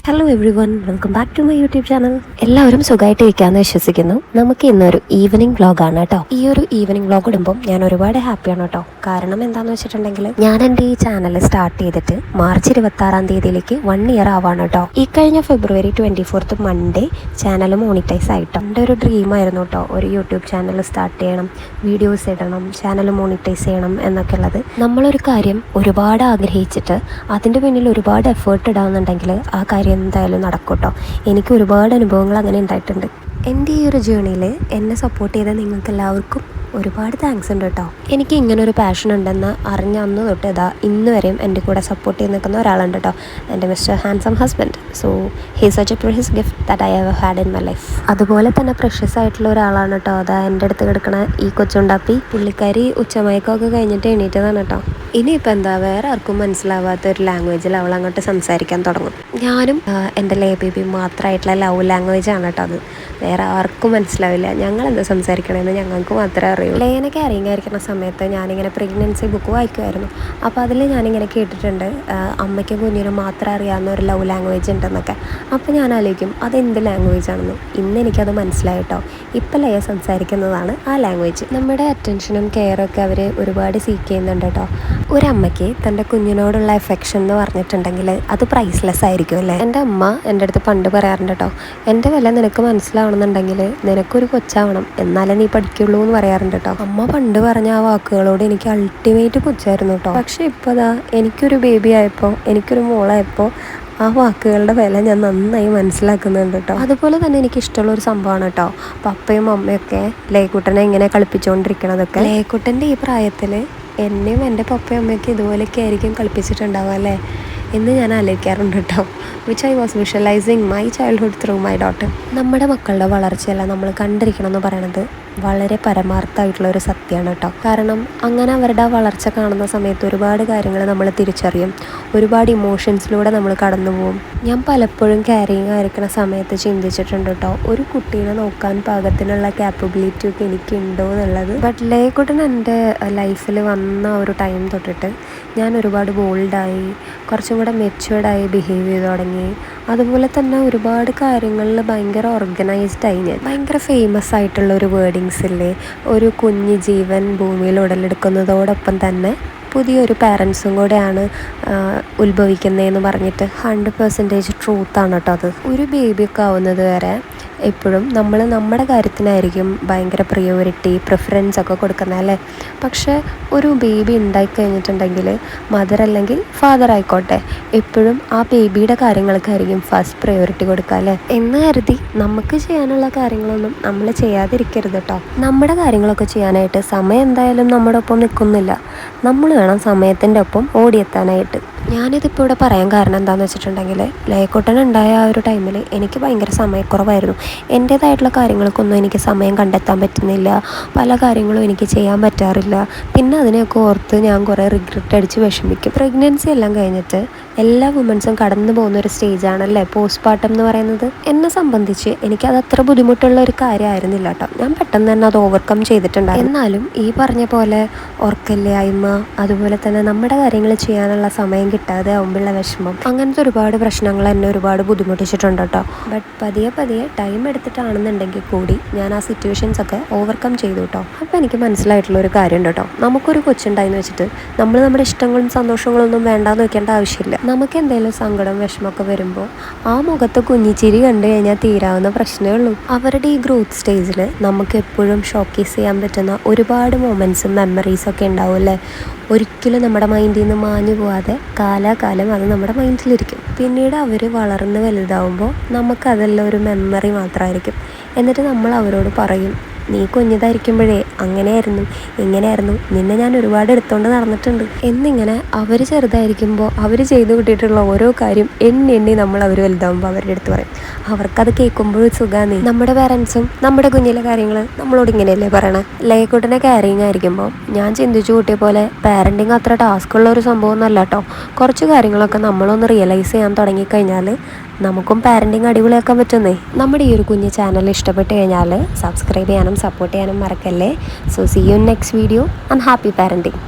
Hello everyone, welcome back to my YouTube channel. എല്ലാവരും സുഖമായിട്ടിരിക്കാമെന്ന് വിശ്വസിക്കുന്നു. നമുക്ക് ഇന്നൊരു ഈവനിങ് വ്ളോഗാണ് കേട്ടോ. ഈ ഒരു ഈവനിങ് വ്ളോഗ് ഇടുമ്പോൾ ഞാൻ ഒരുപാട് ഹാപ്പിയാണ് കേട്ടോ. കാരണം എന്താണെന്ന് വെച്ചിട്ടുണ്ടെങ്കിൽ ഞാൻ എൻ്റെ ഈ ചാനൽ സ്റ്റാർട്ട് ചെയ്തിട്ട് മാർച്ച് 26 1 ഇയർ ആവാണ് കേട്ടോ. ഈ കഴിഞ്ഞ February 24 മൺഡേ ചാനൽ മോണിറ്റൈസ് ആയിട്ടോ. എൻ്റെ ഒരു ഡ്രീമായിരുന്നു കേട്ടോ, ഒരു യൂട്യൂബ് ചാനൽ സ്റ്റാർട്ട് ചെയ്യണം, വീഡിയോസ് ഇടണം, ചാനൽ മോണിറ്റൈസ് ചെയ്യണം എന്നൊക്കെ ഉള്ളത്. നമ്മളൊരു കാര്യം ഒരുപാട് ആഗ്രഹിച്ചിട്ട് അതിൻ്റെ പിന്നിൽ ഒരുപാട് എഫേർട്ട് ഇടാമെന്നുണ്ടെങ്കിൽ ആ കാര്യം എന്തായാലും നടക്കും കേട്ടോ. എനിക്ക് ഒരുപാട് അനുഭവങ്ങൾ അങ്ങനെ ഉണ്ടായിട്ടുണ്ട്. എൻ്റെ ഈ ഒരു ജേണിയിൽ എന്നെ സപ്പോർട്ട് ചെയ്ത നിങ്ങൾക്ക് എല്ലാവർക്കും ഒരുപാട് താങ്ക്സ് ഉണ്ട് കേട്ടോ. എനിക്ക് ഇങ്ങനൊരു പാഷൻ ഉണ്ടെന്ന് അറിഞ്ഞ അന്ന് തൊട്ട് ഇന്ന് വരെയും എൻ്റെ കൂടെ സപ്പോർട്ട് ചെയ്ത് നിൽക്കുന്ന ഒരാളുണ്ട് കേട്ടോ, എൻ്റെ mister handsome husband. So he such A precious gift that I have had in my life. അതുപോലെ തന്നെ പ്രഷ്യസ് ആയിട്ടുള്ള ഒരാളാണ് കേട്ടോ എൻ്റെ അടുത്ത് കിടക്കണ ഈ കൊച്ചുണ്ടാപ്പി. പുള്ളിക്കാരി ഉച്ചമയക്കമൊക്കെ കഴിഞ്ഞിട്ട് എണീറ്റതാണ് കേട്ടോ. ഇനിയിപ്പോൾ എന്താ, വേറെ ആർക്കും മനസ്സിലാവാത്ത ഒരു ലാംഗ്വേജിൽ അവൾ അങ്ങോട്ട് സംസാരിക്കാൻ തുടങ്ങും. ഞാനും എൻ്റെ ലേ ബേബി മാത്രമായിട്ടുള്ള ലവ് ലാംഗ്വേജാണ് കേട്ടോ അത്. വേറെ ആർക്കും മനസ്സിലാവില്ല. ഞങ്ങളെന്താ സംസാരിക്കണമെന്ന് ഞങ്ങൾക്ക് മാത്രമേ അറിയൂ. ലേനെ ക്യാരിങ് ആയിരിക്കുന്ന സമയത്ത് ഞാനിങ്ങനെ പ്രഗ്നൻസി ബുക്ക് വായിക്കുമായിരുന്നു. അപ്പോൾ അതിൽ ഞാനിങ്ങനെ കേട്ടിട്ടുണ്ട് അമ്മയ്ക്കും കുഞ്ഞിനും മാത്രം അറിയാവുന്ന ഒരു ലവ് ലാംഗ്വേജ് ഉണ്ടെന്നൊക്കെ. അപ്പോൾ ഞാൻ ആലോചിക്കും അതെന്ത് ലാംഗ്വേജ് ആണെന്ന്. ഇന്ന് എനിക്കത് മനസ്സിലായി കേട്ടോ. ഇപ്പം ലയ സംസാരിക്കുന്നതാണ് ആ ലാംഗ്വേജ്. നമ്മുടെ അറ്റൻഷനും കെയറൊക്കെ അവർ ഒരുപാട് സീക്ക് ചെയ്യുന്നുണ്ട് കേട്ടോ. ഒരമ്മയ്ക്ക് തൻ്റെ കുഞ്ഞിനോടുള്ള എഫെക്ഷൻ എന്ന് പറഞ്ഞിട്ടുണ്ടെങ്കിൽ അത് പ്രൈസ്ലെസ് ആയിരിക്കും അല്ലേ. എൻ്റെ അമ്മ എൻ്റെ അടുത്ത് പണ്ട് പറയാറുണ്ട് കേട്ടോ, എൻ്റെ വില നിനക്ക് മനസ്സിലാവണമെന്നുണ്ടെങ്കിൽ നിനക്കൊരു കൊച്ചാവണം, എന്നാലേ നീ പഠിക്കുള്ളൂ എന്ന് പറയാറുണ്ട് കേട്ടോ. അമ്മ പണ്ട് പറഞ്ഞ ആ വാക്കുകളോട് എനിക്ക് അൾട്ടിമേറ്റ് പുച്ഛായിരുന്നു കേട്ടോ. പക്ഷേ ഇപ്പോൾ എനിക്കൊരു ബേബി ആയപ്പോൾ, എനിക്കൊരു മോളായപ്പോൾ ആ വാക്കുകളുടെ വില ഞാൻ നന്നായി മനസ്സിലാക്കുന്നുണ്ട് കേട്ടോ. അതുപോലെ തന്നെ എനിക്ക് ഇഷ്ടമുള്ളൊരു സംഭവമാണ് കേട്ടോ പപ്പയും അമ്മയൊക്കെ ലേക്കുട്ടനെ ഇങ്ങനെ കളിപ്പിച്ചുകൊണ്ടിരിക്കണതൊക്കെ. ലേക്കുട്ടൻ്റെ ഈ പ്രായത്തിൽ എന്നെയും എൻ്റെ പപ്പയും അമ്മയൊക്കെ ഇതുപോലെയൊക്കെ ആയിരിക്കും കളിപ്പിച്ചിട്ടുണ്ടാവുക അല്ലേ എന്ന് ഞാൻ ആലോചിക്കാറുണ്ട് കേട്ടോ. Which I was visualising my childhood through my daughter. നമ്മുടെ മക്കളുടെ വളർച്ചയല്ല നമ്മൾ കണ്ടിരിക്കണം എന്ന് പറയണത് വളരെ പരമാർത്ഥമായിട്ടുള്ളൊരു സത്യമാണ് കേട്ടോ. കാരണം അങ്ങനെ അവരുടെ വളർച്ച കാണുന്ന സമയത്ത് ഒരുപാട് കാര്യങ്ങൾ നമ്മൾ തിരിച്ചറിയും, ഒരുപാട് ഇമോഷൻസിലൂടെ നമ്മൾ കടന്നു പോകും. ഞാൻ പലപ്പോഴും ക്യാരിങ് ആയിരിക്കുന്ന സമയത്ത് ചിന്തിച്ചിട്ടുണ്ട് കേട്ടോ, ഒരു കുട്ടീനെ നോക്കാൻ പാകത്തിനുള്ള ക്യാപ്പബിലിറ്റി ഒക്കെ എനിക്കുണ്ടോ എന്നുള്ളത്. ബട്ട് ലേക്കുട്ടൻ എൻ്റെ ലൈഫിൽ വന്ന ഒരു ടൈം തൊട്ടിട്ട് ഞാൻ ഒരുപാട് ബോൾഡായി, കുറച്ചും കൂടെ മെച്യൂർഡായി ബിഹേവ് ചെയ്ത് തുടങ്ങി. അതുപോലെ തന്നെ ഒരുപാട് കാര്യങ്ങളിൽ ഭയങ്കര ഓർഗനൈസ്ഡായി. ഞാൻ ഭയങ്കര ഫേമസ് ആയിട്ടുള്ള ഒരു വേർഡിങ്സില്ലേ, ഒരു കുഞ്ഞ് ജീവൻ ഭൂമിയിൽ ഉടലെടുക്കുന്നതോടൊപ്പം തന്നെ പുതിയൊരു പാരൻസും കൂടെയാണ് ഉത്ഭവിക്കുന്നതെന്ന് പറഞ്ഞിട്ട് 100% ട്രൂത്താണ് കേട്ടോ അത്. ഒരു ബേബിയൊക്കെ ആവുന്നത് വരെ എപ്പോഴും നമ്മൾ നമ്മുടെ കാര്യത്തിനായിരിക്കും ഭയങ്കര പ്രിഫറൻസ് ഒക്കെ കൊടുക്കുന്നത് അല്ലേ. പക്ഷേ ഒരു ബേബി ഉണ്ടായിക്കഴിഞ്ഞിട്ടുണ്ടെങ്കിൽ മദർ അല്ലെങ്കിൽ ഫാദർ ആയിക്കോട്ടെ എപ്പോഴും ആ ബേബിയുടെ കാര്യങ്ങൾക്കായിരിക്കും ഫസ്റ്റ് പ്രയോറിറ്റി കൊടുക്കുക അല്ലേ. എന്ന് കരുതി നമുക്ക് ചെയ്യാനുള്ള കാര്യങ്ങളൊന്നും നമ്മൾ ചെയ്യാതിരിക്കരുത് കേട്ടോ. നമ്മുടെ കാര്യങ്ങളൊക്കെ ചെയ്യാനായിട്ട് സമയം എന്തായാലും നമ്മുടെ ഒപ്പം നിൽക്കുന്നില്ല, നമ്മൾ വേണം സമയത്തിൻ്റെ ഒപ്പം ഓടിയെത്താനായിട്ട്. ഞാനിതിപ്പോൾ ഇവിടെ പറയാൻ കാരണം എന്താണെന്ന് വെച്ചിട്ടുണ്ടെങ്കിൽ ലയക്കുട്ടനുണ്ടായ ആ ഒരു ടൈമിൽ എനിക്ക് ഭയങ്കര സമയക്കുറവായിരുന്നു. എൻ്റേതായിട്ടുള്ള കാര്യങ്ങൾക്കൊന്നും എനിക്ക് സമയം കണ്ടെത്താൻ പറ്റുന്നില്ല, പല കാര്യങ്ങളും എനിക്ക് ചെയ്യാൻ പറ്റാറില്ല. പിന്നെ അതിനെയൊക്കെ ഓർത്ത് ഞാൻ കുറേ റിഗ്രറ്റ് അടിച്ച് വിഷമിക്കും. പ്രഗ്നൻസി എല്ലാം കഴിഞ്ഞിട്ട് എല്ലാ വുമൻസും കടന്നു പോകുന്നൊരു സ്റ്റേജാണല്ലേ പോസ്റ്റ്പാർട്ടം എന്ന് പറയുന്നത്. എന്നെ സംബന്ധിച്ച് എനിക്കത് അത്ര ബുദ്ധിമുട്ടുള്ള ഒരു കാര്യമായിരുന്നില്ല കേട്ടോ. ഞാൻ പെട്ടെന്ന് തന്നെ അത് ഓവർകം ചെയ്തിട്ടുണ്ടായിരുന്നു. എന്നാലും ഈ പറഞ്ഞ പോലെ ഉറക്കമില്ലായ്മ, അതുപോലെ തന്നെ നമ്മുടെ കാര്യങ്ങൾ ചെയ്യാനുള്ള സമയം കിട്ടാതെ ആവുമ്പോഴുള്ള വിഷമം, അങ്ങനത്തെ ഒരുപാട് പ്രശ്നങ്ങൾ എന്നെ ഒരുപാട് ബുദ്ധിമുട്ടിച്ചിട്ടുണ്ട് കേട്ടോ. ബട്ട് പതിയെ ടൈം എടുത്തിട്ടാണെന്നുണ്ടെങ്കിൽ കൂടി ഞാൻ ആ സിറ്റുവേഷൻസ് ഒക്കെ ഓവർകം ചെയ്തു കേട്ടോ. അപ്പോൾ എനിക്ക് മനസ്സിലായിട്ടുള്ള ഒരു കാര്യം ഉണ്ട് കേട്ടോ, നമുക്കൊരു കൊച്ചുണ്ടായിന്ന് വെച്ചിട്ട് നമ്മൾ നമ്മുടെ ഇഷ്ടങ്ങളും സന്തോഷങ്ങളൊന്നും വേണ്ടാന്ന് വെക്കേണ്ട ആവശ്യമില്ല. നമുക്ക് എന്തെങ്കിലും സങ്കടം വിഷമമൊക്കെ വരുമ്പോൾ ആ മുഖത്ത് കുഞ്ഞിച്ചിരി കണ്ടു കഴിഞ്ഞാൽ തീരാവുന്ന പ്രശ്നമേ ഉള്ളൂ. അവരുടെ ഈ ഗ്രോത്ത് സ്റ്റേജിൽ നമുക്ക് എപ്പോഴും ഷോക്കേസ് ചെയ്യാൻ പറ്റുന്ന ഒരുപാട് മൊമെൻറ്റ്സും മെമ്മറീസൊക്കെ ഉണ്ടാവും അല്ലേ. ഒരിക്കലും നമ്മുടെ മൈൻഡിൽ നിന്ന് മാഞ്ഞു പോവാതെ കാലാകാലം അത് നമ്മുടെ മൈൻഡിലിരിക്കും. പിന്നീട് അവർ വളർന്ന് വലുതാവുമ്പോൾ നമുക്കതെല്ലാം ഒരു മെമ്മറി മാത്രമായിരിക്കും. എന്നിട്ട് നമ്മൾ അവരോട് പറയും, നീ കുഞ്ഞിതായിരിക്കുമ്പോഴേ അങ്ങനെയായിരുന്നു ഇങ്ങനെയായിരുന്നു, നിന്നെ ഞാൻ ഒരുപാട് എടുത്തുകൊണ്ട് നടന്നിട്ടുണ്ട് എന്നിങ്ങനെ. അവർ ചെറുതായിരിക്കുമ്പോൾ അവർ ചെയ്തു കിട്ടിയിട്ടുള്ള ഓരോ കാര്യം എണ്ണി നമ്മൾ അവർ വലുതാവുമ്പോൾ അവരുടെ അടുത്ത് പറയും. അവർക്കത് കേൾക്കുമ്പോഴും സുഖമാണ്. നമ്മുടെ പാരൻസും നമ്മുടെ കുഞ്ഞിലെ കാര്യങ്ങൾ നമ്മളോട് ഇങ്ങനെയല്ലേ പറയണേ. ലയക്കുട്ടനെ ക്യാരിങ് ആയിരിക്കുമ്പോൾ ഞാൻ ചിന്തിച്ചു കൂട്ടിയ പോലെ പാരൻറ്റിങ് അത്ര ടാസ്ക്കുള്ള ഒരു സംഭവം ഒന്നല്ല കേട്ടോ. കുറച്ച് കാര്യങ്ങളൊക്കെ നമ്മളൊന്ന് റിയലൈസ് ചെയ്യാൻ തുടങ്ങിക്കഴിഞ്ഞാൽ നമുക്കും പാരൻറ്റിങ് അടിപൊളിയാക്കാൻ പറ്റുന്നേ. നമ്മുടെ ഈ ഒരു കുഞ്ഞ് ചാനൽ ഇഷ്ടപ്പെട്ട് കഴിഞ്ഞാൽ സബ്സ്ക്രൈബ് ചെയ്യാനും സപ്പോർട്ട് ചെയ്യാനും മറക്കല്ലേ. So see you in next video and happy parenting.